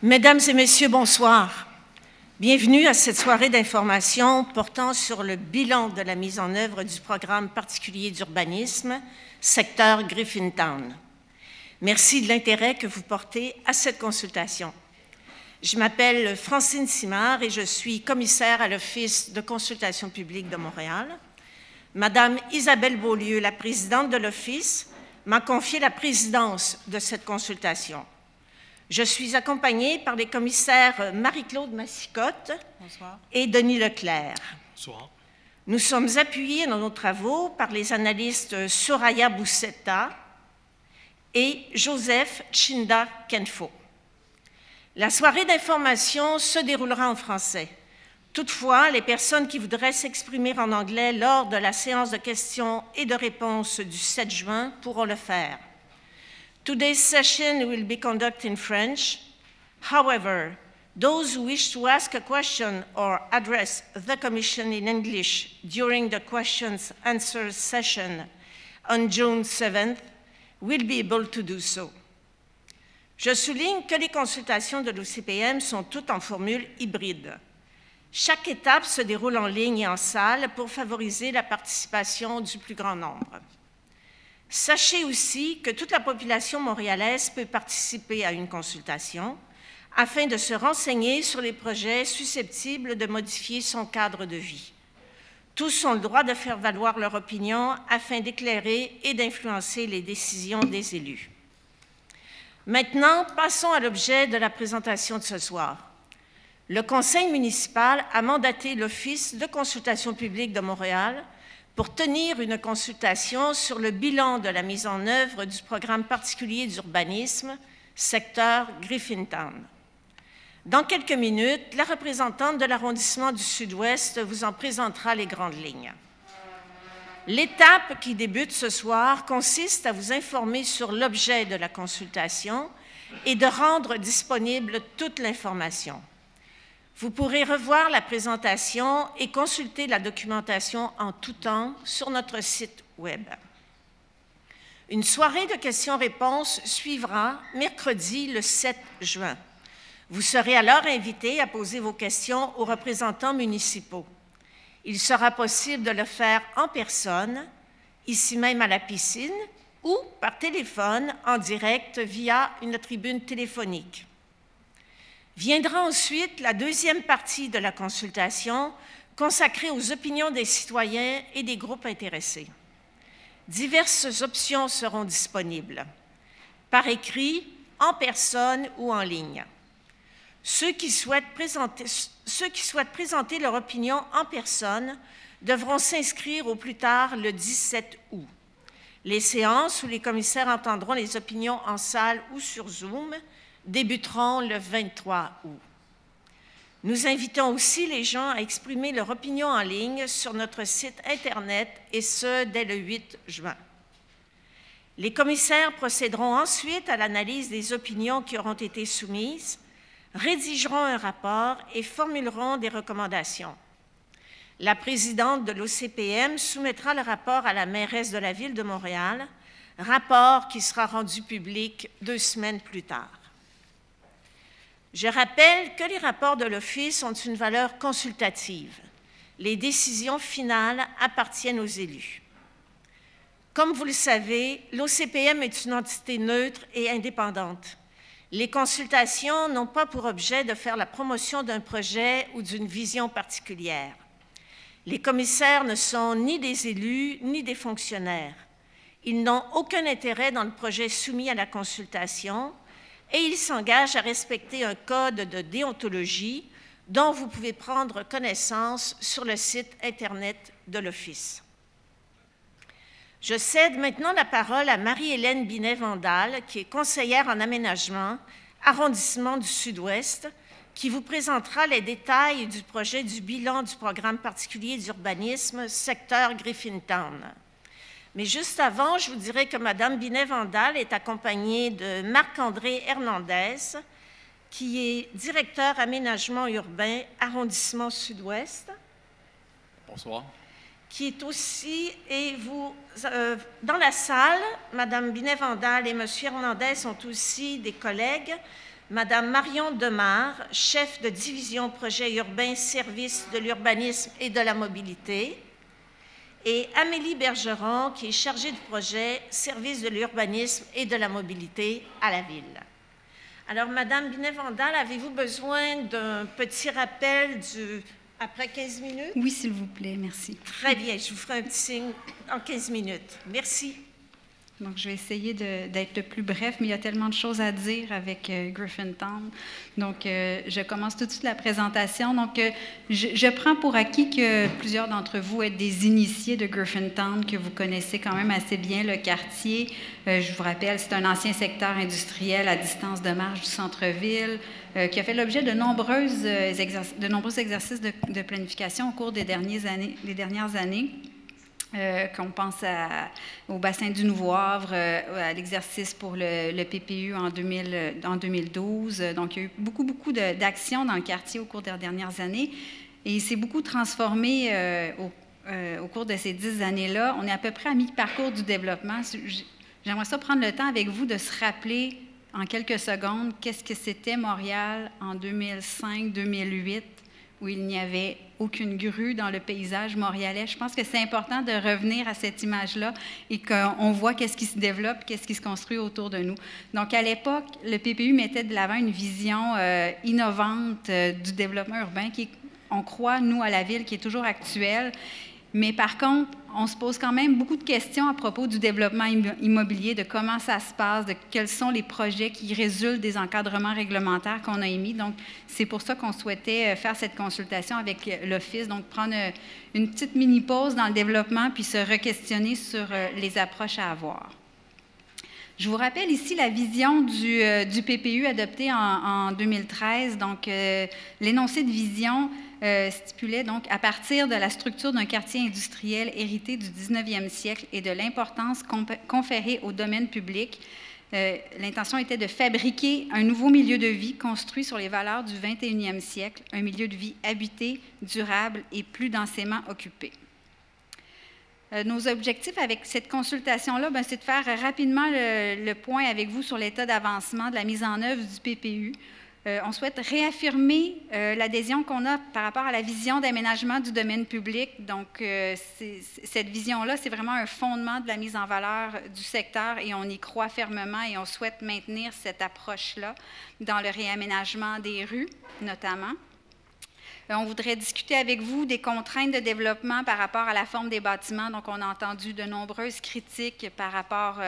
Mesdames et messieurs, bonsoir. Bienvenue à cette soirée d'information portant sur le bilan de la mise en œuvre du programme particulier d'urbanisme, secteur Griffintown. Merci de l'intérêt que vous portez à cette consultation. Je m'appelle Francine Simard et je suis commissaire à l'Office de consultation publique de Montréal. Madame Isabelle Beaulieu, la présidente de l'Office, m'a confié la présidence de cette consultation. Je suis accompagnée par les commissaires Marie-Claude Massicotte et Denis Leclerc. Bonsoir. Nous sommes appuyés dans nos travaux par les analystes Soraya Boussetta et Joseph Chinda Kenfo. La soirée d'information se déroulera en français. Toutefois, les personnes qui voudraient s'exprimer en anglais lors de la séance de questions et de réponses du 7 juin pourront le faire. Today's session will be conducted in French. However, those who wish to ask a question or address the Commission in English during the questions-answers session on June 7th will be able to do so. Je souligne que les consultations de l'OCPM sont toutes en formule hybride. Chaque étape se déroule en ligne et en salle pour favoriser la participation du plus grand nombre. Sachez aussi que toute la population montréalaise peut participer à une consultation afin de se renseigner sur les projets susceptibles de modifier son cadre de vie. Tous ont le droit de faire valoir leur opinion afin d'éclairer et d'influencer les décisions des élus. Maintenant, passons à l'objet de la présentation de ce soir. Le Conseil municipal a mandaté l'Office de consultation publique de Montréal pour tenir une consultation sur le bilan de la mise en œuvre du programme particulier d'urbanisme, secteur Griffintown. Dans quelques minutes, la représentante de l'arrondissement du Sud-Ouest vous en présentera les grandes lignes. L'étape qui débute ce soir consiste à vous informer sur l'objet de la consultation et de rendre disponible toute l'information. Vous pourrez revoir la présentation et consulter la documentation en tout temps sur notre site Web. Une soirée de questions-réponses suivra mercredi le 7 juin. Vous serez alors invités à poser vos questions aux représentants municipaux. Il sera possible de le faire en personne, ici même à la piscine, ou par téléphone en direct via une tribune téléphonique. Viendra ensuite la deuxième partie de la consultation consacrée aux opinions des citoyens et des groupes intéressés. Diverses options seront disponibles, par écrit, en personne ou en ligne. Ceux qui souhaitent présenter leur opinion en personne devront s'inscrire au plus tard le 17 août. Les séances où les commissaires entendront les opinions en salle ou sur Zoom débuteront le 23 août. Nous invitons aussi les gens à exprimer leur opinion en ligne sur notre site Internet, et ce, dès le 8 juin. Les commissaires procéderont ensuite à l'analyse des opinions qui auront été soumises, rédigeront un rapport et formuleront des recommandations. La présidente de l'OCPM soumettra le rapport à la mairesse de la Ville de Montréal, rapport qui sera rendu public 2 semaines plus tard. Je rappelle que les rapports de l'Office ont une valeur consultative. Les décisions finales appartiennent aux élus. Comme vous le savez, l'OCPM est une entité neutre et indépendante. Les consultations n'ont pas pour objet de faire la promotion d'un projet ou d'une vision particulière. Les commissaires ne sont ni des élus ni des fonctionnaires. Ils n'ont aucun intérêt dans le projet soumis à la consultation et ils s'engagent à respecter un code de déontologie dont vous pouvez prendre connaissance sur le site Internet de l'Office. Je cède maintenant la parole à Marie-Hélène Binet-Vandal, qui est conseillère en aménagement, arrondissement du Sud-Ouest, qui vous présentera les détails du projet du bilan du programme particulier d'urbanisme, secteur Griffintown. Mais juste avant, je vous dirais que Mme Binet-Vandal est accompagnée de Marc-André Hernandez, qui est directeur aménagement urbain, arrondissement Sud-Ouest. Bonsoir. Qui est aussi, et vous, dans la salle, Mme Binet-Vandal et M. Hernandez sont aussi des collègues Madame Marion Demare, chef de division projet urbain, service de l'urbanisme et de la mobilité, et Amélie Bergeron, qui est chargée de projet, service de l'urbanisme et de la mobilité à la Ville. Alors, Madame Binet-Vandal, avez-vous besoin d'un petit rappel après 15 minutes? Oui, s'il vous plaît, merci. Très bien, je vous ferai un petit signe en 15 minutes. Merci. Donc, je vais essayer d'être le plus bref, mais il y a tellement de choses à dire avec Griffintown. Donc, je commence tout de suite la présentation. Donc, je prends pour acquis que plusieurs d'entre vous êtes des initiés de Griffintown, que vous connaissez quand même assez bien le quartier. Je vous rappelle, c'est un ancien secteur industriel à distance de marche du centre-ville, qui a fait l'objet de nombreux exercices de planification au cours des dernières années. Qu'on pense au bassin du Nouveau-Havre, à l'exercice pour le PPU en 2012. Donc, il y a eu beaucoup d'actions dans le quartier au cours des dernières années. Et il s'est beaucoup transformé au cours de ces 10 années-là. On est à peu près à mi-parcours du développement. J'aimerais ça prendre le temps avec vous de se rappeler en quelques secondes qu'est-ce que c'était Montréal en 2005-2008, où il n'y avait aucune grue dans le paysage montréalais. Je pense que c'est important de revenir à cette image-là et qu'on voit qu'est-ce qui se développe, qu'est-ce qui se construit autour de nous. Donc, à l'époque, le PPU mettait de l'avant une vision innovante du développement urbain qui, on croit, nous, à la Ville, qui est toujours actuelle. Mais par contre, on se pose quand même beaucoup de questions à propos du développement immobilier, de comment ça se passe, de quels sont les projets qui résultent des encadrements réglementaires qu'on a émis. Donc, c'est pour ça qu'on souhaitait faire cette consultation avec l'Office, donc prendre une petite mini-pause dans le développement puis se re-questionner sur les approches à avoir. Je vous rappelle ici la vision du PPU adoptée en 2013. Donc, l'énoncé de vision stipulait donc à partir de la structure d'un quartier industriel hérité du 19e siècle et de l'importance conférée au domaine public, l'intention était de fabriquer un nouveau milieu de vie construit sur les valeurs du 21e siècle, un milieu de vie habité, durable et plus densément occupé. Nos objectifs avec cette consultation-là, c'est de faire rapidement le point avec vous sur l'état d'avancement de la mise en œuvre du PPU. On souhaite réaffirmer l'adhésion qu'on a par rapport à la vision d'aménagement du domaine public. Donc, cette vision-là, c'est vraiment un fondement de la mise en valeur du secteur et on y croit fermement et on souhaite maintenir cette approche-là dans le réaménagement des rues, notamment. On voudrait discuter avec vous des contraintes de développement par rapport à la forme des bâtiments. Donc, on a entendu de nombreuses critiques par rapport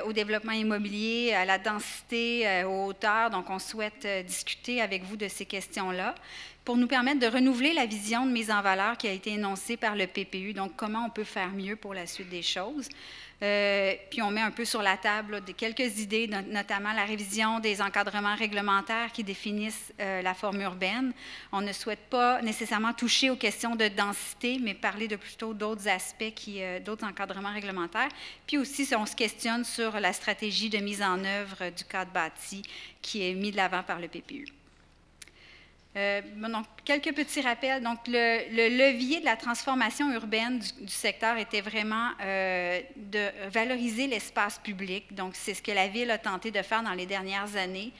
au développement immobilier, à la densité, aux hauteurs. Donc, on souhaite discuter avec vous de ces questions-là pour nous permettre de renouveler la vision de mise en valeur qui a été énoncée par le PPU. Donc, comment on peut faire mieux pour la suite des choses. Puis on met un peu sur la table là, quelques idées, notamment la révision des encadrements réglementaires qui définissent la forme urbaine. On ne souhaite pas nécessairement toucher aux questions de densité, mais parler de plutôt d'autres aspects, d'autres encadrements réglementaires. Puis aussi, on se questionne sur la stratégie de mise en œuvre du cadre bâti qui est mis de l'avant par le PPU. Donc, quelques petits rappels. Donc, le levier de la transformation urbaine du secteur était vraiment de valoriser l'espace public. Donc, c'est ce que la Ville a tenté de faire dans les dernières années.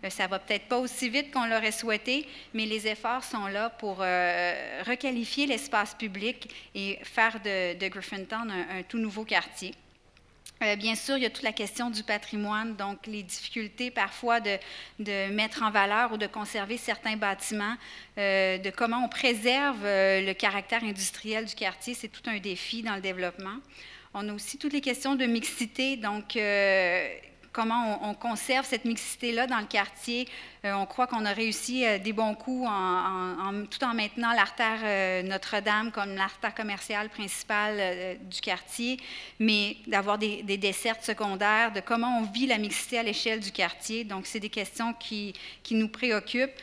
Ça ne va peut-être pas aussi vite qu'on l'aurait souhaité, mais les efforts sont là pour requalifier l'espace public et faire de Griffintown un tout nouveau quartier. Bien sûr, il y a toute la question du patrimoine, donc les difficultés parfois de mettre en valeur ou de conserver certains bâtiments, de comment on préserve le caractère industriel du quartier, c'est tout un défi dans le développement. On a aussi toutes les questions de mixité, donc comment on conserve cette mixité-là dans le quartier. On croit qu'on a réussi des bons coups tout en maintenant l'artère Notre-Dame comme l'artère commerciale principale du quartier, mais d'avoir des dessertes secondaires, de comment on vit la mixité à l'échelle du quartier. Donc, c'est des questions qui nous préoccupent.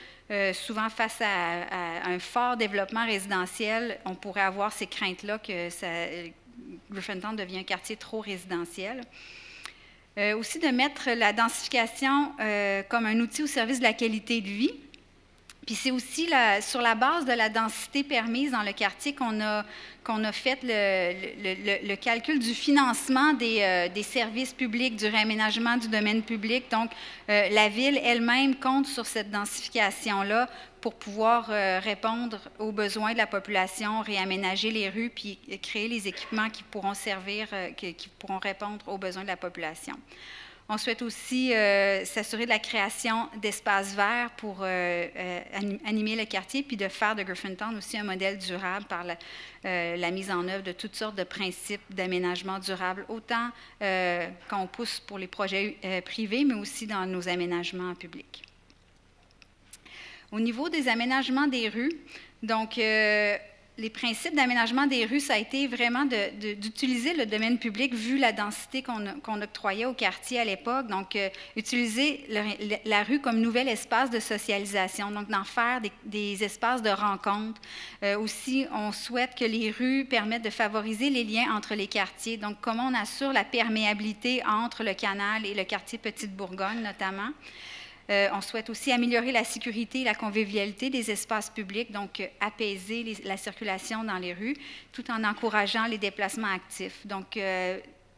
Souvent, face à un fort développement résidentiel, on pourrait avoir ces craintes-là que Griffintown devient un quartier trop résidentiel. Aussi de mettre la densification comme un outil au service de la qualité de vie, Puis c'est aussi sur la base de la densité permise dans le quartier qu'on a fait le calcul du financement des services publics, du réaménagement du domaine public. Donc, la Ville elle-même compte sur cette densification-là pour pouvoir répondre aux besoins de la population, réaménager les rues, puis créer les équipements qui pourront servir, qui pourront répondre aux besoins de la population. On souhaite aussi s'assurer de la création d'espaces verts pour animer le quartier, puis de faire de Griffintown aussi un modèle durable par la mise en œuvre de toutes sortes de principes d'aménagement durable, autant qu'on pousse pour les projets privés, mais aussi dans nos aménagements publics. Au niveau des aménagements des rues, donc les principes d'aménagement des rues, ça a été vraiment d'utiliser le domaine public vu la densité qu'on octroyait au quartier à l'époque. Donc, utiliser la rue comme nouvel espace de socialisation, donc d'en faire des espaces de rencontre. Aussi, on souhaite que les rues permettent de favoriser les liens entre les quartiers. Donc, comment on assure la perméabilité entre le canal et le quartier Petite-Bourgogne, notamment. On souhaite aussi améliorer la sécurité et la convivialité des espaces publics, donc apaiser la circulation dans les rues, tout en encourageant les déplacements actifs. Donc,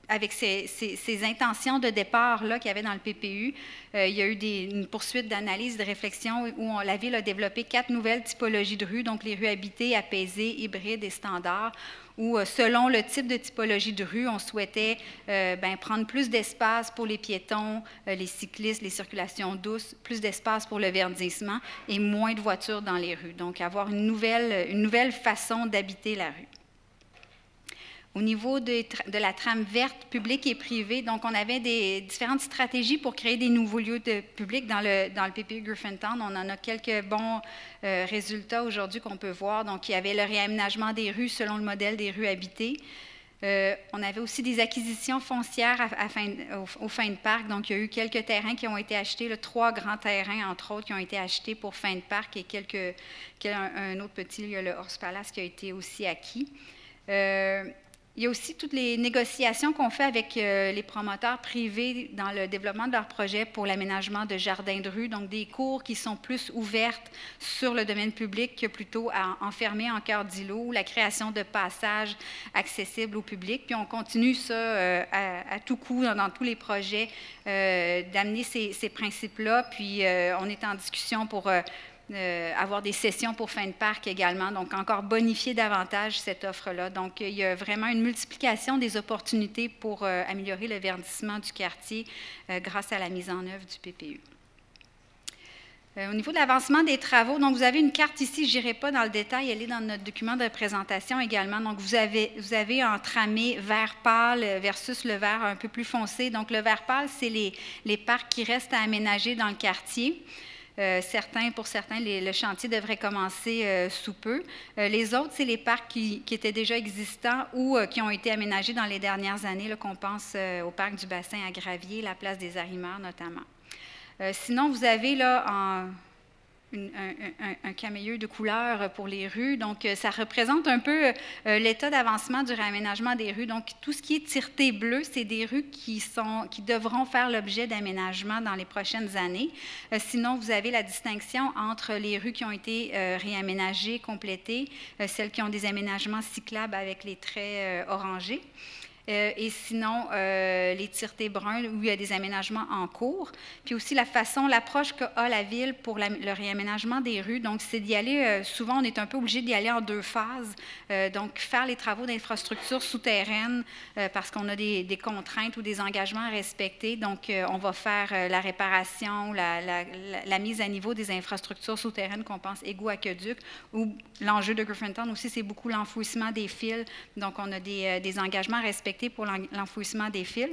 avec ces intentions de départ-là qu'il y avait dans le PPU, il y a eu une poursuite d'analyse, de réflexion où la Ville a développé 4 nouvelles typologies de rues, donc les rues habitées, apaisées, hybrides et standards, où, selon le type de typologie de rue, on souhaitait prendre plus d'espace pour les piétons, les cyclistes, les circulations douces, plus d'espace pour le verdissement et moins de voitures dans les rues. Donc, avoir une nouvelle façon d'habiter la rue. Au niveau de la trame verte publique et privée, donc on avait différentes stratégies pour créer des nouveaux lieux de public dans le PPU Griffintown. On en a quelques bons résultats aujourd'hui qu'on peut voir. Donc, il y avait le réaménagement des rues selon le modèle des rues habitées. On avait aussi des acquisitions foncières aux fins de parc. Donc, il y a eu quelques terrains qui ont été achetés, 3 grands terrains, entre autres, qui ont été achetés pour fin de parc et un autre petit, il y a le Horse Palace qui a été aussi acquis. Il y a aussi toutes les négociations qu'on fait avec les promoteurs privés dans le développement de leurs projets pour l'aménagement de jardins de rue, donc des cours qui sont plus ouvertes sur le domaine public que plutôt enfermées en cœur d'îlot, ou la création de passages accessibles au public. Puis on continue ça à tout coup dans tous les projets, d'amener ces principes-là. Puis on est en discussion pour avoir des sessions pour fin de parc également, donc encore bonifier davantage cette offre-là. Donc, il y a vraiment une multiplication des opportunités pour améliorer le verdissement du quartier grâce à la mise en œuvre du PPU. Au niveau de l'avancement des travaux, donc vous avez une carte ici, je n'irai pas dans le détail, elle est dans notre document de présentation également. Donc, vous avez en tramé vert pâle versus le vert un peu plus foncé. Donc, le vert pâle, c'est les parcs qui restent à aménager dans le quartier. Pour certains, le chantier devrait commencer sous peu. Les autres, c'est les parcs qui étaient déjà existants ou qui ont été aménagés dans les dernières années, qu'on pense au parc du bassin à Gravier, la place des Arimeurs notamment. Sinon, vous avez là un camélieu de couleur pour les rues. Donc, ça représente un peu l'état d'avancement du réaménagement des rues. Donc, tout ce qui est tireté bleu, c'est des rues qui devront faire l'objet d'aménagement dans les prochaines années. Sinon, vous avez la distinction entre les rues qui ont été réaménagées, complétées, celles qui ont des aménagements cyclables avec les traits orangés. Et sinon, les tiretés bruns, où il y a des aménagements en cours. Puis aussi l'approche qu'a la Ville pour le réaménagement des rues. Donc, c'est d'y aller, souvent, on est un peu obligé d'y aller en 2 phases. Donc, faire les travaux d'infrastructure souterraines parce qu'on a des contraintes ou des engagements à respecter. Donc, on va faire la réparation, la mise à niveau des infrastructures souterraines qu'on pense égouts, aqueducs, ou l'enjeu de Griffintown aussi, c'est beaucoup l'enfouissement des fils. Donc, on a des engagements à respecter pour l'enfouissement des fils.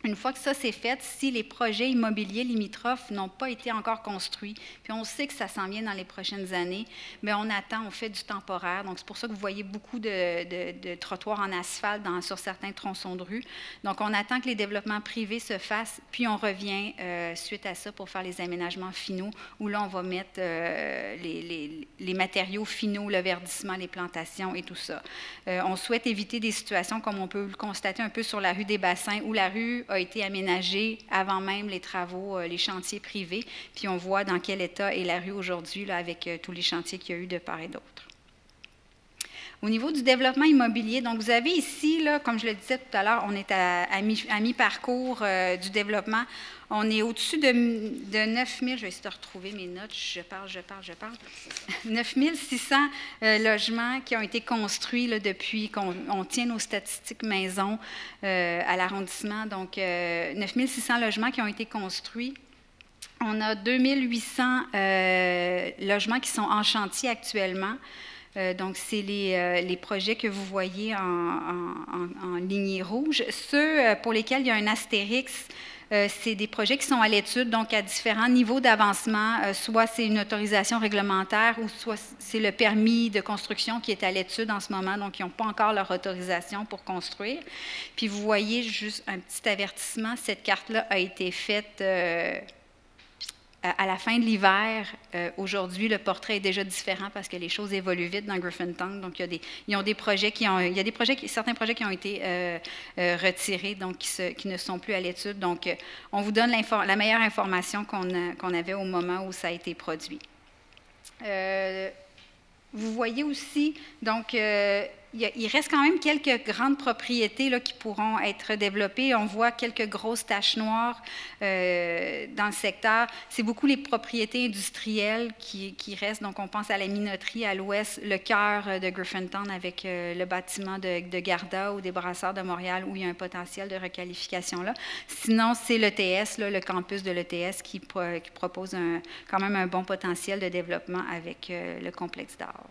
Une fois que ça c'est fait, si les projets immobiliers limitrophes n'ont pas été encore construits, puis on sait que ça s'en vient dans les prochaines années, bien on attend, on fait du temporaire. Donc, c'est pour ça que vous voyez beaucoup de trottoirs en asphalte sur certains tronçons de rue. Donc, on attend que les développements privés se fassent, puis on revient suite à ça pour faire les aménagements finaux, où là, on va mettre les matériaux finaux, le verdissement, les plantations et tout ça. On souhaite éviter des situations comme on peut le constater un peu sur la rue des Bassins, où la rue a a été aménagé avant même les travaux, les chantiers privés. Puis on voit dans quel état est la rue aujourd'hui avec tous les chantiers qu'il y a eu de part et d'autre. Au niveau du développement immobilier, donc vous avez ici, là, comme je le disais tout à l'heure, on est à mi-parcours du développement. On est au-dessus de 9 000, je vais essayer de retrouver mes notes, je parle. 9 600 logements qui ont été construits là, depuis qu'on tient nos statistiques maison à l'arrondissement. Donc, 9 600 logements qui ont été construits. On a 2 800 logements qui sont en chantier actuellement. Donc, c'est les projets que vous voyez en lignée rouge. Ceux pour lesquels il y a un astérix, c'est des projets qui sont à l'étude, donc à différents niveaux d'avancement. Soit c'est une autorisation réglementaire ou soit c'est le permis de construction qui est à l'étude en ce moment, donc ils n'ont pas encore leur autorisation pour construire. Puis vous voyez juste un petit avertissement, cette carte-là a été faite à la fin de l'hiver. Aujourd'hui, le portrait est déjà différent parce que les choses évoluent vite dans Griffintown. Donc, il y a des projets certains projets qui ont été retirés, donc qui ne sont plus à l'étude. Donc, on vous donne la meilleure information qu'on avait au moment où ça a été produit. Vous voyez aussi, donc, il reste quand même quelques grandes propriétés là, qui pourront être développées. On voit quelques grosses taches noires dans le secteur. C'est beaucoup les propriétés industrielles qui restent. Donc, on pense à la minoterie à l'ouest, le cœur de Griffintown avec le bâtiment de Garda ou des Brasseurs de Montréal où il y a un potentiel de requalification là. Sinon, c'est l'ETS, le campus de l'ETS qui propose quand même un bon potentiel de développement avec le complexe d'art.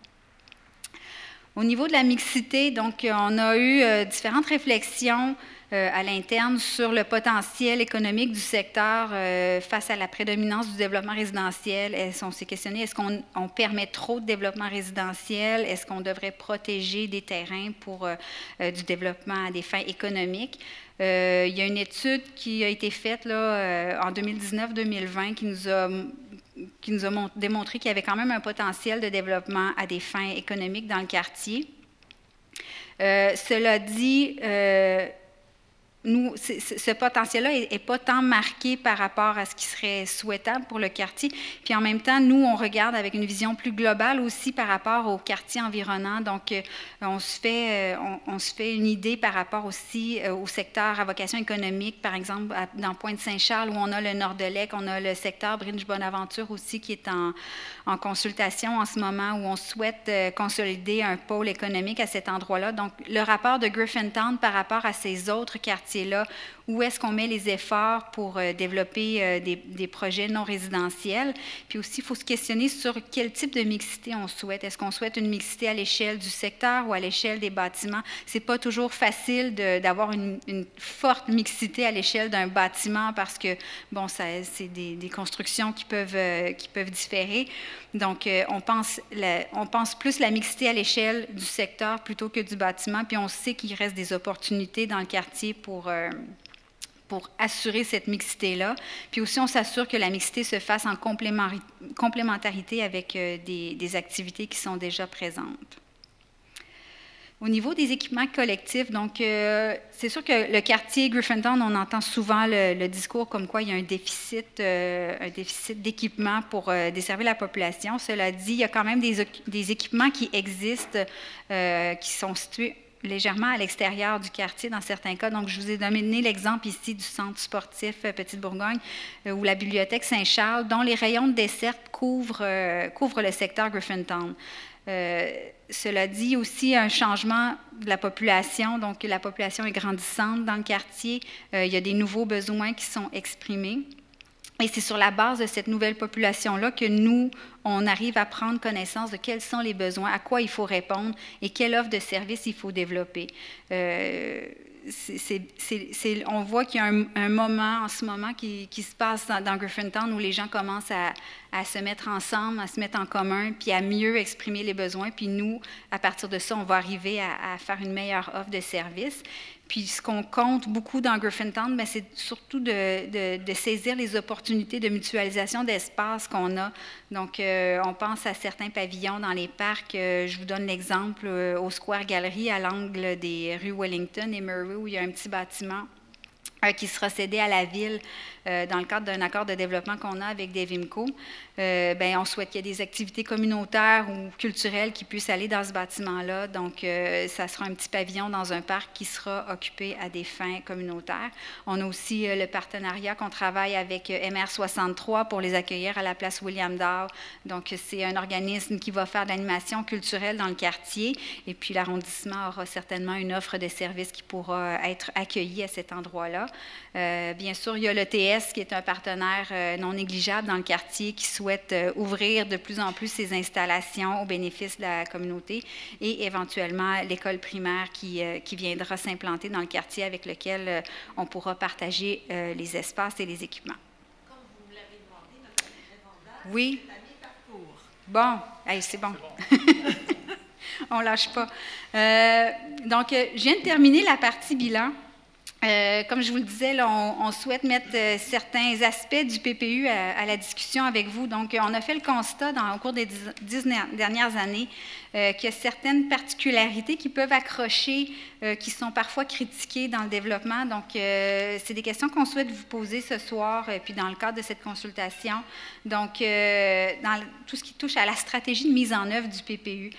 Au niveau de la mixité, donc, on a eu différentes réflexions à l'interne sur le potentiel économique du secteur face à la prédominance du développement résidentiel. On s'est questionné, est-ce qu'on permet trop de développement résidentiel? Est-ce qu'on devrait protéger des terrains pour du développement à des fins économiques? Il y a une étude qui a été faite là, en 2019-2020 qui nous a démontré qu'il y avait quand même un potentiel de développement à des fins économiques dans le quartier. Cela dit, ce potentiel-là n'est pas tant marqué par rapport à ce qui serait souhaitable pour le quartier. Puis en même temps, nous, on regarde avec une vision plus globale aussi par rapport au quartier environnant. Donc, on se fait une idée par rapport aussi au secteur à vocation économique, par exemple, dans Pointe-Saint-Charles, où on a le Nord-de-Lec, on a le secteur Bridge-Bonaventure aussi qui est en consultation en ce moment, où on souhaite consolider un pôle économique à cet endroit-là. Donc, le rapport de Griffintown par rapport à ces autres quartiers là, où est-ce qu'on met les efforts pour développer des projets non résidentiels. Puis aussi, il faut se questionner sur quel type de mixité on souhaite. Est-ce qu'on souhaite une mixité à l'échelle du secteur ou à l'échelle des bâtiments? Ce n'est pas toujours facile d'avoir une forte mixité à l'échelle d'un bâtiment parce que, bon, c'est des constructions qui peuvent différer. Donc, on pense plus la mixité à l'échelle du secteur plutôt que du bâtiment, puis on sait qu'il reste des opportunités dans le quartier pour assurer cette mixité-là. Puis aussi, on s'assure que la mixité se fasse en complémentarité avec des activités qui sont déjà présentes. Au niveau des équipements collectifs, donc, c'est sûr que le quartier Griffintown, on entend souvent le discours comme quoi il y a un déficit d'équipements pour desservir la population. Cela dit, il y a quand même des équipements qui existent, qui sont situés légèrement à l'extérieur du quartier dans certains cas. Donc, je vous ai donné l'exemple ici du centre sportif Petite-Bourgogne ou la bibliothèque Saint-Charles, dont les rayons de desserte couvrent le secteur Griffintown. Cela dit aussi un changement de la population, donc la population est grandissante dans le quartier, il y a des nouveaux besoins qui sont exprimés. Et c'est sur la base de cette nouvelle population-là que nous, on arrive à prendre connaissance de quels sont les besoins, à quoi il faut répondre et quelle offre de service il faut développer. On voit qu'il y a un moment en ce moment qui se passe dans Griffintown où les gens commencent à se mettre ensemble, à se mettre en commun, puis à mieux exprimer les besoins. Puis nous, à partir de ça, on va arriver à faire une meilleure offre de service. Puis ce qu'on compte beaucoup dans Griffintown, c'est surtout de saisir les opportunités de mutualisation d'espace qu'on a. Donc, on pense à certains pavillons dans les parcs. Je vous donne l'exemple au Square Gallery, à l'angle des rues Wellington et Murray, où il y a un petit bâtiment qui sera cédé à la Ville dans le cadre d'un accord de développement qu'on a avec Devimco. On souhaite qu'il y ait des activités communautaires ou culturelles qui puissent aller dans ce bâtiment-là. Donc, ça sera un petit pavillon dans un parc qui sera occupé à des fins communautaires. On a aussi le partenariat qu'on travaille avec MR63 pour les accueillir à la place William Dow. Donc, c'est un organisme qui va faire de l'animation culturelle dans le quartier. Et puis, l'arrondissement aura certainement une offre de services qui pourra être accueillie à cet endroit-là. Bien sûr, il y a l'ETS qui est un partenaire non négligeable dans le quartier qui souhaite ouvrir de plus en plus ses installations au bénéfice de la communauté et éventuellement l'école primaire qui viendra s'implanter dans le quartier avec lequel on pourra partager les espaces et les équipements. Comme vous l'avez demandé, notre répondant, oui. C'est Bon, hey, c'est bon. On ne lâche pas. Donc, je viens de terminer la partie bilan. Comme je vous le disais, là, on souhaite mettre certains aspects du PPU à la discussion avec vous. Donc, on a fait le constat au cours des 10 dernières années qu'il y a certaines particularités qui peuvent accrocher, qui sont parfois critiquées dans le développement. Donc, c'est des questions qu'on souhaite vous poser ce soir, puis dans le cadre de cette consultation. Donc, dans tout ce qui touche à la stratégie de mise en œuvre du PPU.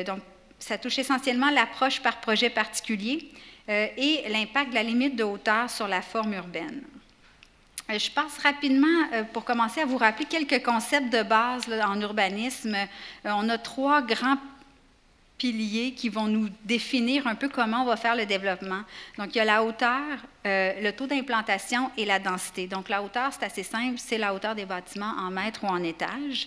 Donc, ça touche essentiellement l'approche par projet particulier. Et l'impact de la limite de hauteur sur la forme urbaine. Je passe rapidement, pour commencer, à vous rappeler quelques concepts de base là, en urbanisme. On a 3 grands piliers qui vont nous définir un peu comment on va faire le développement. Donc, il y a la hauteur, le taux d'implantation et la densité. Donc, la hauteur, c'est assez simple, c'est la hauteur des bâtiments en mètres ou en étages.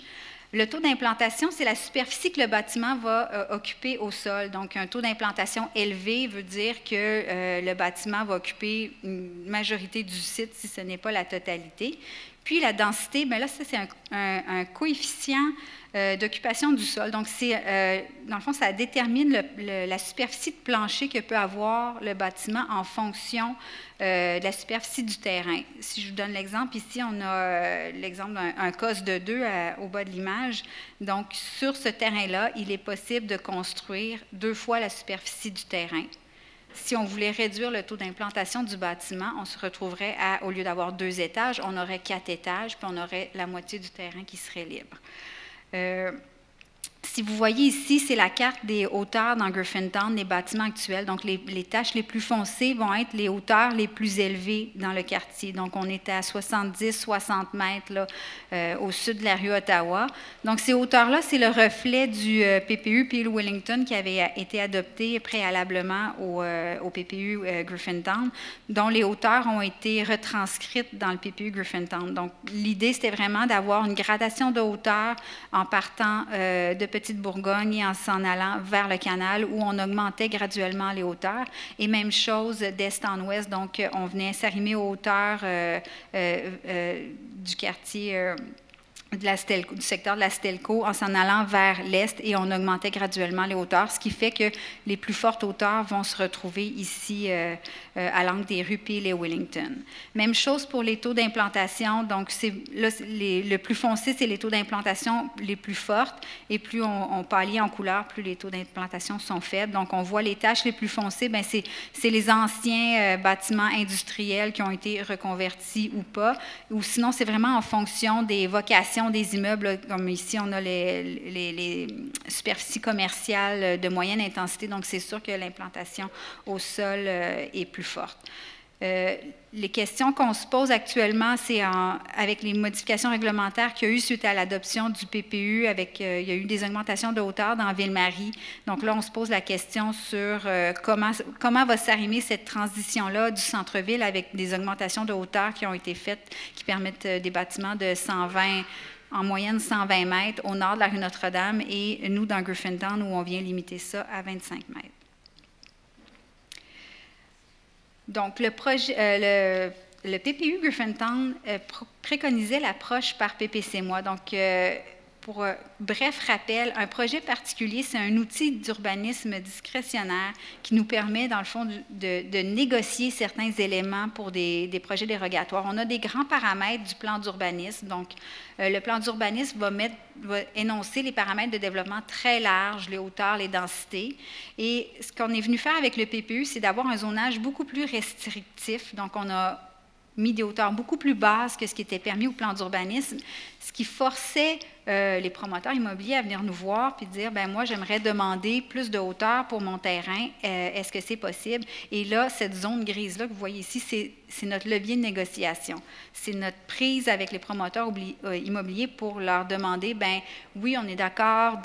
Le taux d'implantation, c'est la superficie que le bâtiment va occuper au sol. Donc, un taux d'implantation élevé veut dire que le bâtiment va occuper une majorité du site, si ce n'est pas la totalité. Puis, la densité, bien là, ça, c'est un coefficient d'occupation du sol. Donc, dans le fond, ça détermine la superficie de plancher que peut avoir le bâtiment en fonction de la superficie du terrain. Si je vous donne l'exemple, ici, on a l'exemple d'un COS de 2 au bas de l'image. Donc, sur ce terrain-là, il est possible de construire 2 fois la superficie du terrain. Si on voulait réduire le taux d'implantation du bâtiment, on se retrouverait au lieu d'avoir 2 étages, on aurait 4 étages, puis on aurait la moitié du terrain qui serait libre. Si vous voyez ici, c'est la carte des hauteurs dans Griffintown, les bâtiments actuels. Donc, les taches les plus foncées vont être les hauteurs les plus élevées dans le quartier. Donc, on était à 70-60 mètres là, au sud de la rue Ottawa. Donc, ces hauteurs-là, c'est le reflet du PPU Peel-Wellington qui avait été adopté préalablement au PPU Griffintown, dont les hauteurs ont été retranscrites dans le PPU Griffintown. Donc, l'idée, c'était vraiment d'avoir une gradation de hauteur en partant de Petite-Bourgogne et en s'en allant vers le canal où on augmentait graduellement les hauteurs. Et même chose d'est en ouest, donc on venait s'arrimer aux hauteurs du quartier du secteur de la Stelco en s'en allant vers l'est et on augmentait graduellement les hauteurs, ce qui fait que les plus fortes hauteurs vont se retrouver ici à l'angle des rues Peel et Wellington. Même chose pour les taux d'implantation. Donc, le plus foncé, c'est les taux d'implantation les plus fortes et plus on pâlit en couleur, plus les taux d'implantation sont faibles. Donc, on voit les taches les plus foncées, bien, c'est les anciens bâtiments industriels qui ont été reconvertis ou pas, ou sinon, c'est vraiment en fonction des vocations des immeubles, comme ici, on a les superficies commerciales de moyenne intensité, donc c'est sûr que l'implantation au sol est plus forte. Les questions qu'on se pose actuellement, c'est avec les modifications réglementaires qu'il y a eu suite à l'adoption du PPU, il y a eu des augmentations de hauteur dans Ville-Marie. Donc là, on se pose la question sur comment va s'arrimer cette transition-là du centre-ville avec des augmentations de hauteur qui ont été faites, qui permettent des bâtiments de 120, en moyenne 120 mètres au nord de la rue Notre-Dame et nous, dans Griffintown, où on vient limiter ça à 25 mètres. Donc, le PPU Griffintown préconisait l'approche par PPC-moi. Donc, pour bref rappel, un projet particulier, c'est un outil d'urbanisme discrétionnaire qui nous permet, dans le fond, de négocier certains éléments pour des projets dérogatoires. On a des grands paramètres du plan d'urbanisme. Donc, le plan d'urbanisme va énoncer les paramètres de développement très larges, les hauteurs, les densités. Et ce qu'on est venu faire avec le PPU, c'est d'avoir un zonage beaucoup plus restrictif. Donc, on a mis des hauteurs beaucoup plus basses que ce qui était permis au plan d'urbanisme, ce qui forçait les promoteurs immobiliers à venir nous voir puis dire, bien moi, j'aimerais demander plus de hauteur pour mon terrain. Est-ce que c'est possible? Et là, cette zone grise-là que vous voyez ici, c'est notre levier de négociation. C'est notre prise avec les promoteurs immobiliers pour leur demander, bien oui, on est d'accord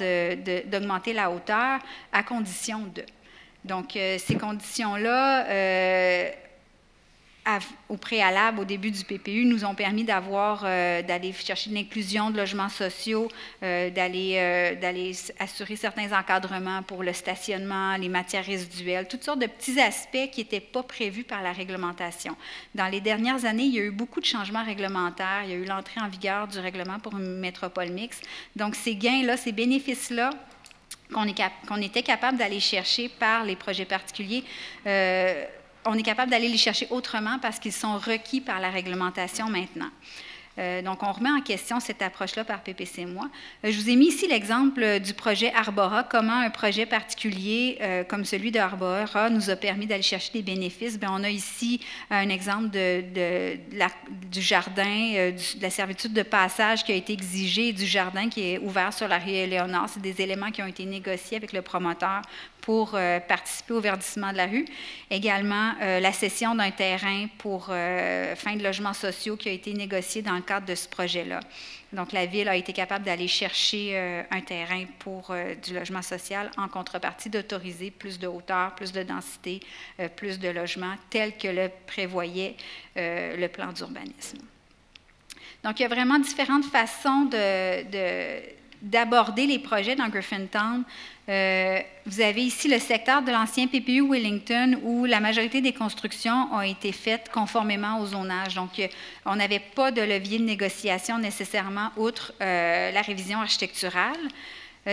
d'augmenter la hauteur à condition de. Donc, ces conditions-là, au préalable, au début du PPU, nous ont permis d'aller chercher de l'inclusion de logements sociaux, d'aller assurer certains encadrements pour le stationnement, les matières résiduelles, toutes sortes de petits aspects qui n'étaient pas prévus par la réglementation. Dans les dernières années, il y a eu beaucoup de changements réglementaires. Il y a eu l'entrée en vigueur du règlement pour une métropole mixte. Donc, ces gains-là, ces bénéfices-là, qu'on était capable d'aller chercher par les projets particuliers, on est capable d'aller les chercher autrement parce qu'ils sont requis par la réglementation maintenant. Donc, on remet en question cette approche-là par PPC Moi. Je vous ai mis ici l'exemple du projet Arbora, comment un projet particulier comme celui de Arbora nous a permis d'aller chercher des bénéfices. Bien, on a ici un exemple du jardin, de la servitude de passage qui a été exigée, du jardin qui est ouvert sur la rue Éléonore. C'est des éléments qui ont été négociés avec le promoteur pour participer au verdissement de la rue. Également, la cession d'un terrain pour fin de logements sociaux qui a été négocié dans le cadre de ce projet-là. Donc, la Ville a été capable d'aller chercher un terrain pour du logement social en contrepartie d'autoriser plus de hauteur, plus de densité, plus de logements, tel que le prévoyait le plan d'urbanisme. Donc, il y a vraiment différentes façons d'aborder les projets dans Griffintown. Vous avez ici le secteur de l'ancien PPU Wellington où la majorité des constructions ont été faites conformément au zonage. Donc, on n'avait pas de levier de négociation nécessairement outre la révision architecturale.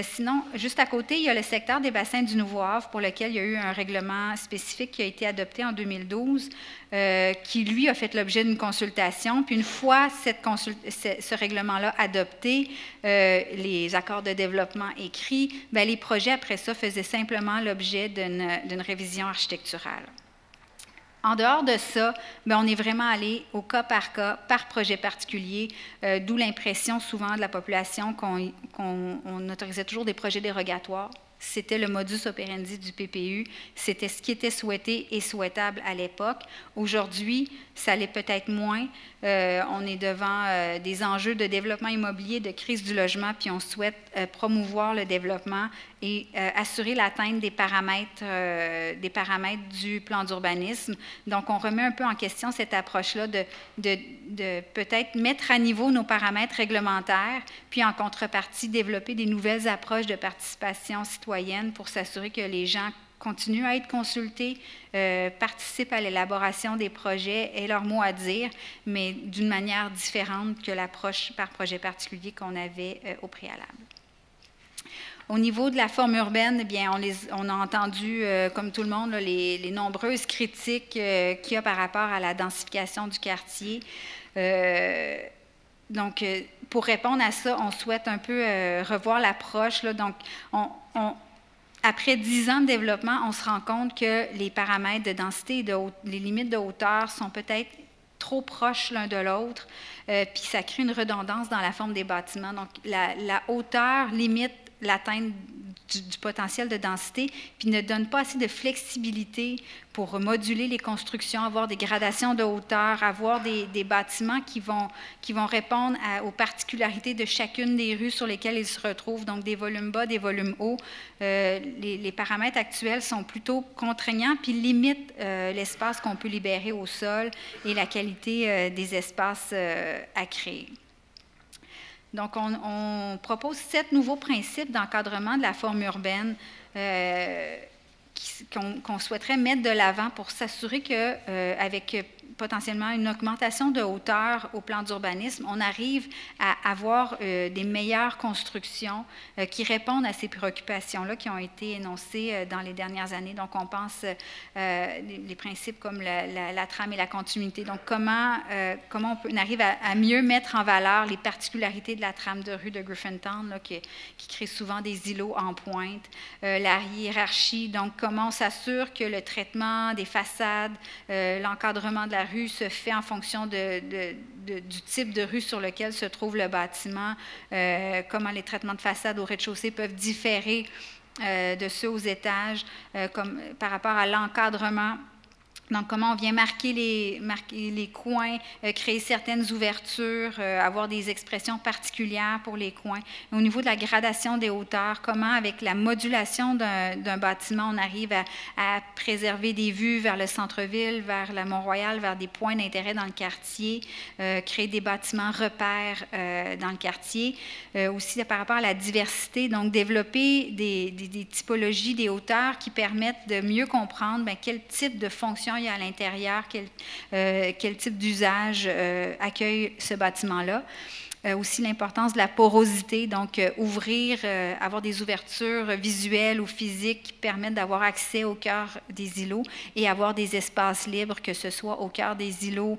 Sinon, juste à côté, il y a le secteur des bassins du Nouveau-Havre pour lequel il y a eu un règlement spécifique qui a été adopté en 2012, qui, lui, a fait l'objet d'une consultation. Puis une fois ce règlement-là adopté, les accords de développement écrits, bien, les projets après ça faisaient simplement l'objet d'une révision architecturale. En dehors de ça, bien, on est vraiment allé au cas, par projet particulier, d'où l'impression souvent de la population qu'on autorisait toujours des projets dérogatoires. C'était le modus operandi du PPU. C'était ce qui était souhaité et souhaitable à l'époque. Aujourd'hui, ça l'est peut-être moins. On est devant des enjeux de développement immobilier, de crise du logement, puis on souhaite promouvoir le développement et assurer l'atteinte des paramètres du plan d'urbanisme. Donc, on remet un peu en question cette approche-là de peut-être mettre à niveau nos paramètres réglementaires, puis en contrepartie, développer des nouvelles approches de participation citoyenne pour s'assurer que les gens continuent à être consultés, participent à l'élaboration des projets, aient leur mot à dire, mais d'une manière différente que l'approche par projet particulier qu'on avait au préalable. Au niveau de la forme urbaine, bien, on a entendu, comme tout le monde, là, les nombreuses critiques qu'il y a par rapport à la densification du quartier. Donc, pour répondre à ça, on souhaite un peu revoir l'approche. Donc, après 10 ans de développement, on se rend compte que les paramètres de densité et les limites de hauteur sont peut-être trop proches l'un de l'autre, puis ça crée une redondance dans la forme des bâtiments. Donc, la hauteur limite l'atteinte du potentiel de densité, puis ne donne pas assez de flexibilité pour moduler les constructions, avoir des gradations de hauteur, avoir des bâtiments qui vont répondre aux particularités de chacune des rues sur lesquelles ils se retrouvent, donc des volumes bas, des volumes hauts. Les paramètres actuels sont plutôt contraignants, puis limitent l'espace qu'on peut libérer au sol et la qualité des espaces à créer. Donc, on propose 7 nouveaux principes d'encadrement de la forme urbaine qu'on souhaiterait mettre de l'avant pour s'assurer qu'avec potentiellement une augmentation de hauteur au plan d'urbanisme, on arrive à avoir des meilleures constructions qui répondent à ces préoccupations-là qui ont été énoncées dans les dernières années. Donc, on pense les principes comme la trame et la continuité. Donc, comment on arrive à mieux mettre en valeur les particularités de la trame de rue de Griffintown, là, qui crée souvent des îlots en pointe, la hiérarchie, donc comment on s'assure que le traitement des façades, l'encadrement de la rue se fait en fonction du type de rue sur lequel se trouve le bâtiment, comment les traitements de façade au rez-de-chaussée peuvent différer de ceux aux étages, comme par rapport à l'encadrement. Donc, comment on vient marquer les coins, créer certaines ouvertures, avoir des expressions particulières pour les coins. Au niveau de la gradation des hauteurs, comment, avec la modulation d'un bâtiment, on arrive à préserver des vues vers le centre-ville, vers la Mont-Royal, vers des points d'intérêt dans le quartier, créer des bâtiments repères dans le quartier. Aussi, par rapport à la diversité, donc développer des typologies, des hauteurs qui permettent de mieux comprendre quel type de fonction il y a à l'intérieur, quel type d'usage accueille ce bâtiment-là. Aussi l'importance de la porosité, donc avoir des ouvertures visuelles ou physiques qui permettent d'avoir accès au cœur des îlots et avoir des espaces libres, que ce soit au cœur des îlots,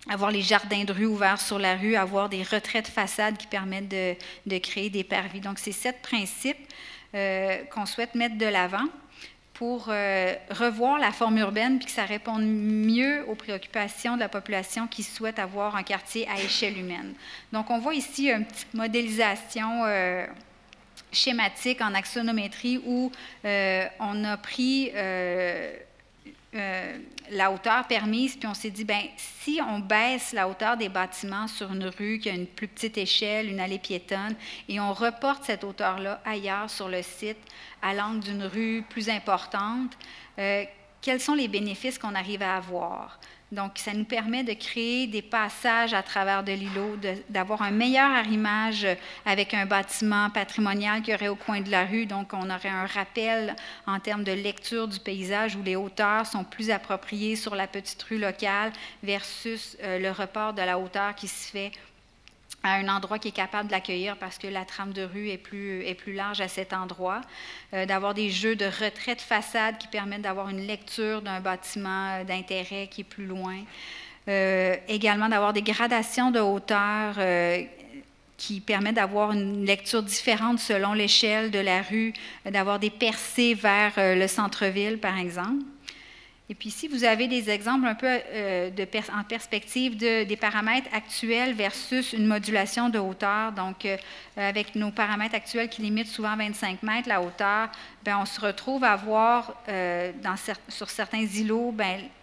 avoir les jardins de rue ouverts sur la rue, avoir des retraits de façade qui permettent de créer des parvis. Donc, c'est 7 principes qu'on souhaite mettre de l'avant pour revoir la forme urbaine puis que ça réponde mieux aux préoccupations de la population qui souhaite avoir un quartier à échelle humaine. Donc, on voit ici une petite modélisation schématique en axonométrie où on a pris la hauteur permise, puis on s'est dit, si on baisse la hauteur des bâtiments sur une rue qui a une plus petite échelle, une allée piétonne, et on reporte cette hauteur-là ailleurs sur le site, à l'angle d'une rue plus importante, quels sont les bénéfices qu'on arrive à avoir? Donc, ça nous permet de créer des passages à travers de l'îlot, d'avoir un meilleur arrimage avec un bâtiment patrimonial qui aurait au coin de la rue. Donc, on aurait un rappel en termes de lecture du paysage où les hauteurs sont plus appropriées sur la petite rue locale versus le report de la hauteur qui se fait à un endroit qui est capable de l'accueillir parce que la trame de rue est plus large à cet endroit, d'avoir des jeux de retrait de façade qui permettent d'avoir une lecture d'un bâtiment d'intérêt qui est plus loin, également d'avoir des gradations de hauteur qui permettent d'avoir une lecture différente selon l'échelle de la rue, d'avoir des percées vers le centre-ville, par exemple. Et puis ici, vous avez des exemples un peu en perspective des paramètres actuels versus une modulation de hauteur. Donc, avec nos paramètres actuels qui limitent souvent 25 mètres la hauteur, on se retrouve à voir sur certains îlots,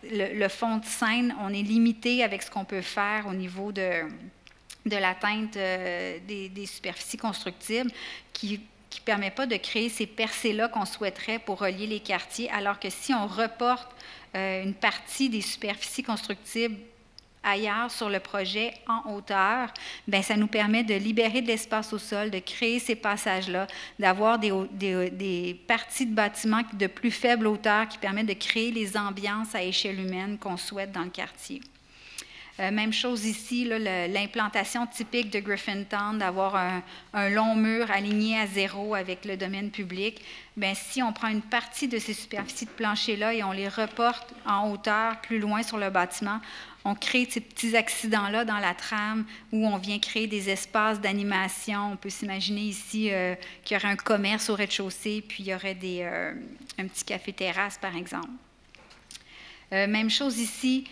le fond de scène, on est limité avec ce qu'on peut faire au niveau de l'atteinte des superficies constructibles qui ne permet pas de créer ces percées-là qu'on souhaiterait pour relier les quartiers, alors que si on reporte une partie des superficies constructibles ailleurs sur le projet en hauteur, ça nous permet de libérer de l'espace au sol, de créer ces passages-là, d'avoir des parties de bâtiments de plus faible hauteur qui permettent de créer les ambiances à échelle humaine qu'on souhaite dans le quartier. Même chose ici, l'implantation typique de Griffintown, d'avoir un long mur aligné à 0 avec le domaine public. Si on prend une partie de ces superficies de plancher-là et on les reporte en hauteur plus loin sur le bâtiment, on crée ces petits accidents-là dans la trame où on vient créer des espaces d'animation. On peut s'imaginer ici qu'il y aurait un commerce au rez-de-chaussée, puis il y aurait un petit café-terrasse, par exemple. Même chose ici,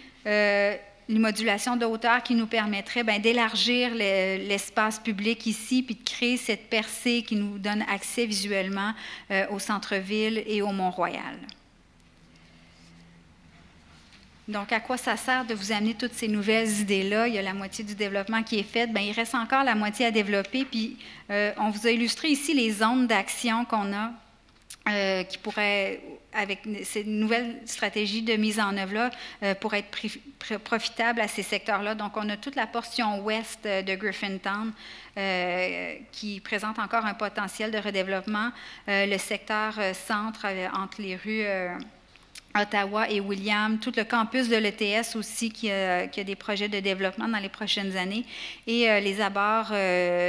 une modulation de hauteur qui nous permettrait d'élargir l'espace public ici, puis de créer cette percée qui nous donne accès visuellement au centre-ville et au Mont-Royal. Donc, à quoi ça sert de vous amener toutes ces nouvelles idées-là? Il y a la moitié du développement qui est faite. Il reste encore la moitié à développer. Puis, on vous a illustré ici les zones d'action qu'on a qui pourrait, avec ces nouvelles stratégies de mise en œuvre-là, pourrait être profitable à ces secteurs-là. Donc, on a toute la portion ouest de Griffintown qui présente encore un potentiel de redéveloppement. Le secteur centre entre les rues Ottawa et William, tout le campus de l'ETS aussi qui a des projets de développement dans les prochaines années, et les abords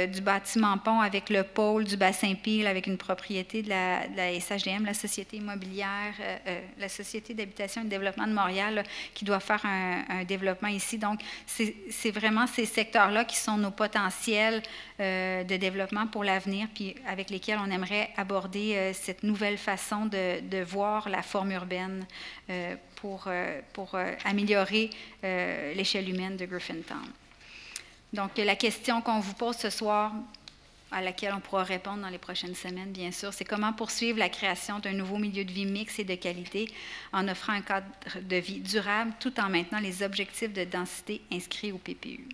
du bâtiment pont avec le pôle du bassin Peel, avec une propriété de la SHDM, la Société immobilière, la Société d'habitation et de développement de Montréal, là, qui doit faire un développement ici. Donc, c'est vraiment ces secteurs-là qui sont nos potentiels de développement pour l'avenir, puis avec lesquels on aimerait aborder cette nouvelle façon de voir la forme urbaine pour améliorer l'échelle humaine de Griffintown. Donc, la question qu'on vous pose ce soir, à laquelle on pourra répondre dans les prochaines semaines, bien sûr, c'est comment poursuivre la création d'un nouveau milieu de vie mixte et de qualité en offrant un cadre de vie durable tout en maintenant les objectifs de densité inscrits au PPU.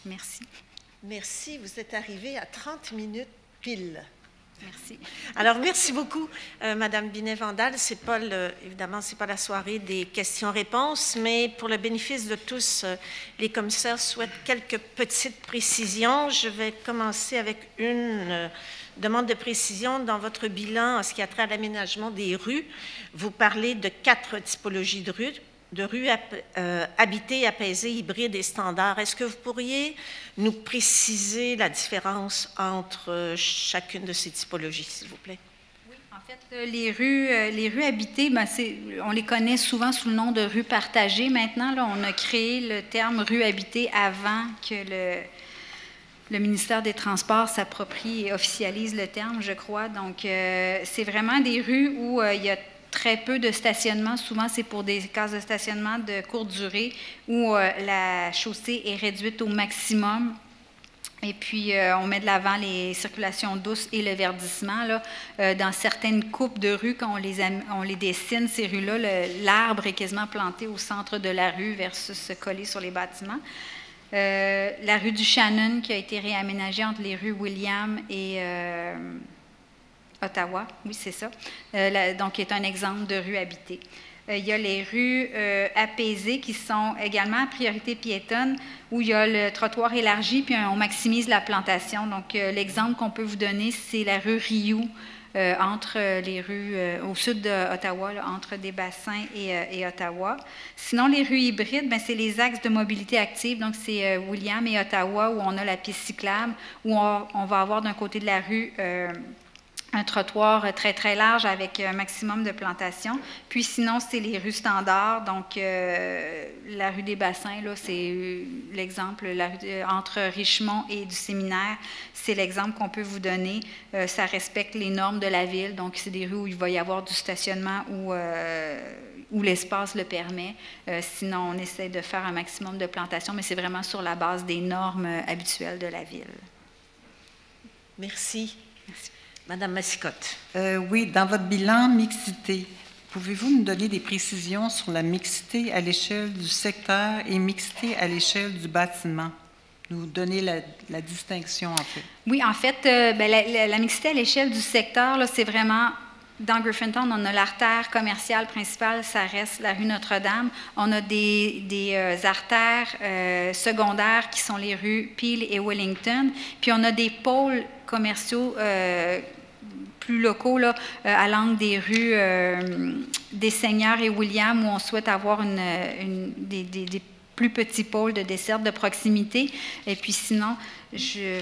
Merci. Merci. Vous êtes arrivée à 30 minutes pile. Merci. Alors, merci beaucoup, Madame Binet-Vandal. Évidemment, ce n'est pas la soirée des questions-réponses, mais pour le bénéfice de tous, les commissaires souhaitent quelques petites précisions. Je vais commencer avec une demande de précision dans votre bilan en ce qui a trait à l'aménagement des rues. Vous parlez de 4 typologies de rues habitées, apaisées, hybrides et standards. Est-ce que vous pourriez nous préciser la différence entre chacune de ces typologies, s'il vous plaît? Oui, en fait, les rues habitées, ben, on les connaît souvent sous le nom de rues partagées. Maintenant, là, on a créé le terme rue habitée avant que le ministère des Transports s'approprie et officialise le terme, je crois. Donc, c'est vraiment des rues où il y a très peu de stationnement. Souvent, c'est pour des cases de stationnement de courte durée où la chaussée est réduite au maximum. Et puis, on met de l'avant les circulations douces et le verdissement. Là. Dans certaines coupes de rues, quand on les dessine, ces rues-là, l'arbre est quasiment planté au centre de la rue versus collé sur les bâtiments. La rue du Shannon, qui a été réaménagée entre les rues William et Ottawa, oui, c'est ça. Donc, qui est un exemple de rue habitée. Il y a les rues apaisées qui sont également à priorité piétonne, où il y a le trottoir élargi, puis on maximise la plantation. Donc, l'exemple qu'on peut vous donner, c'est la rue Rioux, entre les rues au sud d'Ottawa, entre des bassins et Ottawa. Sinon, les rues hybrides, c'est les axes de mobilité active. Donc, c'est William et Ottawa où on a la piste cyclable, où on va avoir d'un côté de la rue un trottoir très, très large avec un maximum de plantation. Puis sinon, c'est les rues standards. Donc, la rue des Bassins, là, c'est l'exemple, entre Richemont et du Séminaire, c'est l'exemple qu'on peut vous donner. Ça respecte les normes de la ville. Donc, c'est des rues où il va y avoir du stationnement où l'espace le permet. Sinon, on essaie de faire un maximum de plantation, mais c'est vraiment sur la base des normes habituelles de la ville. Merci. Merci. Madame Massicotte. Oui, dans votre bilan mixité, pouvez-vous nous donner des précisions sur la mixité à l'échelle du secteur et mixité à l'échelle du bâtiment? Nous donner la distinction, en fait. Oui, en fait, la mixité à l'échelle du secteur, c'est vraiment... Dans Griffintown, on a l'artère commerciale principale, ça reste la rue Notre-Dame. On a des artères secondaires qui sont les rues Peel et Wellington. Puis on a des pôles commerciaux plus locaux là, à l'angle des rues des Seigneurs et William, où on souhaite avoir des plus petits pôles de desserte de proximité. Et puis sinon, j'ai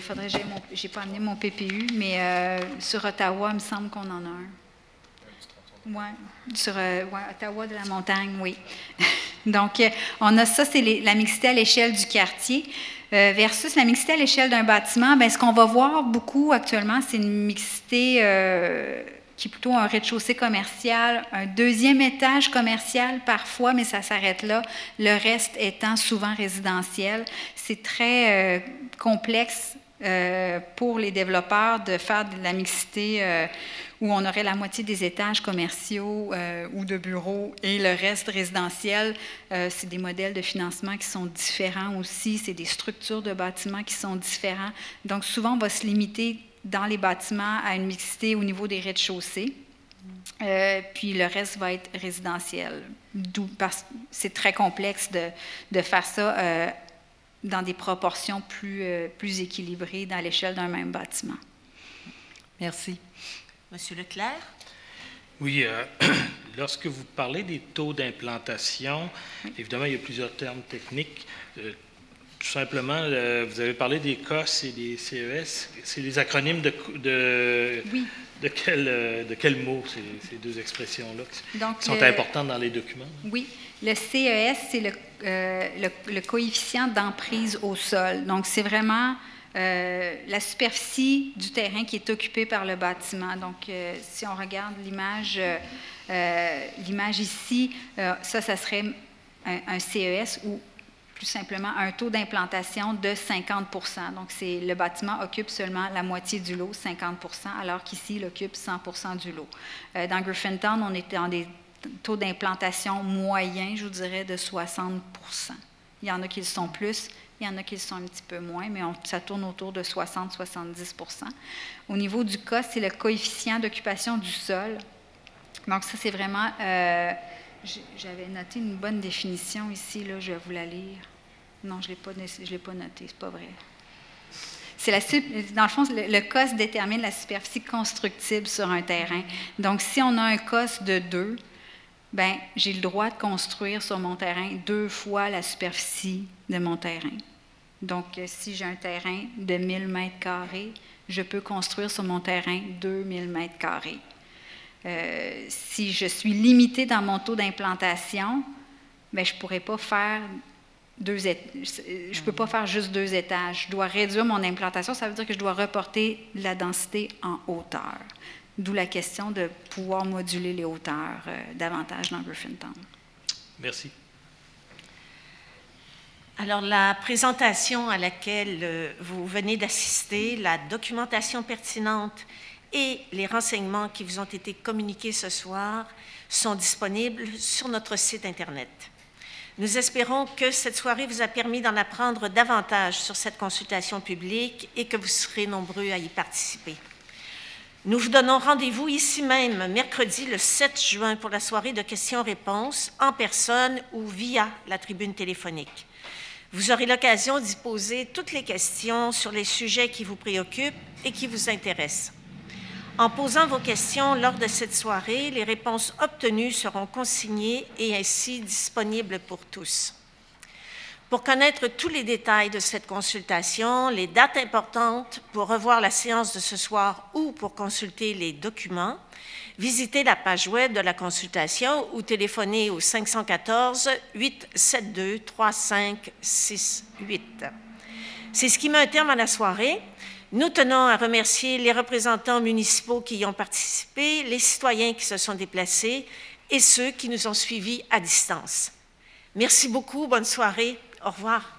pas amené mon PPU, mais sur Ottawa, il me semble qu'on en a un. Oui, sur Ottawa de la montagne, oui. Donc, on a ça, c'est la mixité à l'échelle du quartier versus la mixité à l'échelle d'un bâtiment. Bien, ce qu'on va voir beaucoup actuellement, c'est une mixité qui est plutôt un rez-de-chaussée commercial, un deuxième étage commercial parfois, mais ça s'arrête là, le reste étant souvent résidentiel. C'est très complexe pour les développeurs de faire de la mixité où on aurait la moitié des étages commerciaux ou de bureaux et le reste résidentiel. C'est des modèles de financement qui sont différents aussi, c'est des structures de bâtiments qui sont différents. Donc, souvent, on va se limiter dans les bâtiments à une mixité au niveau des rez-de-chaussée. Puis le reste va être résidentiel. C'est très complexe de faire ça dans des proportions plus équilibrées dans l'échelle d'un même bâtiment. Merci. Monsieur Leclerc? Oui, lorsque vous parlez des taux d'implantation, évidemment, il y a plusieurs termes techniques. Tout simplement, vous avez parlé des COS et des CES. C'est les acronymes Oui. de quel mot, ces deux expressions-là, qui sont importantes dans les documents? Oui. Le CES, c'est le coefficient d'emprise au sol. Donc, c'est vraiment la superficie du terrain qui est occupée par le bâtiment. Donc, si on regarde l'image ici, ça serait un CES ou plus simplement un taux d'implantation de 50 %. Donc, le bâtiment occupe seulement la moitié du lot, 50 %, alors qu'ici, il occupe 100 % du lot. Dans Griffintown, on est dans des taux d'implantation moyens, je vous dirais, de 60 %. Il y en a qui le sont plus, il y en a qui le sont un petit peu moins, mais ça tourne autour de 60-70 %. Au niveau du COS, c'est le coefficient d'occupation du sol. Donc, ça, c'est vraiment... J'avais noté une bonne définition ici, là, je vais vous la lire. Non, je ne l'ai pas noté, c'est pas vrai. Dans le fond, le COS détermine la superficie constructible sur un terrain. Donc, si on a un COS de 2, bien, j'ai le droit de construire sur mon terrain 2 fois la superficie de mon terrain. Donc, si j'ai un terrain de 1000 m², je peux construire sur mon terrain 2000 m². Si je suis limitée dans mon taux d'implantation, bien, je ne pourrais pas faire je peux pas faire juste 2 étages. Je dois réduire mon implantation, ça veut dire que je dois reporter la densité en hauteur. D'où la question de pouvoir moduler les hauteurs davantage dans Griffintown. Merci. Alors, la présentation à laquelle vous venez d'assister, la documentation pertinente et les renseignements qui vous ont été communiqués ce soir sont disponibles sur notre site Internet. Nous espérons que cette soirée vous a permis d'en apprendre davantage sur cette consultation publique et que vous serez nombreux à y participer. Nous vous donnons rendez-vous ici même, mercredi le 7 juin, pour la soirée de questions-réponses en personne ou via la tribune téléphonique. Vous aurez l'occasion d'y poser toutes les questions sur les sujets qui vous préoccupent et qui vous intéressent. En posant vos questions lors de cette soirée, les réponses obtenues seront consignées et ainsi disponibles pour tous. Pour connaître tous les détails de cette consultation, les dates importantes pour revoir la séance de ce soir ou pour consulter les documents, visitez la page web de la consultation ou téléphonez au 514-872-3568. C'est ce qui met un terme à la soirée. Nous tenons à remercier les représentants municipaux qui y ont participé, les citoyens qui se sont déplacés et ceux qui nous ont suivis à distance. Merci beaucoup, bonne soirée, au revoir.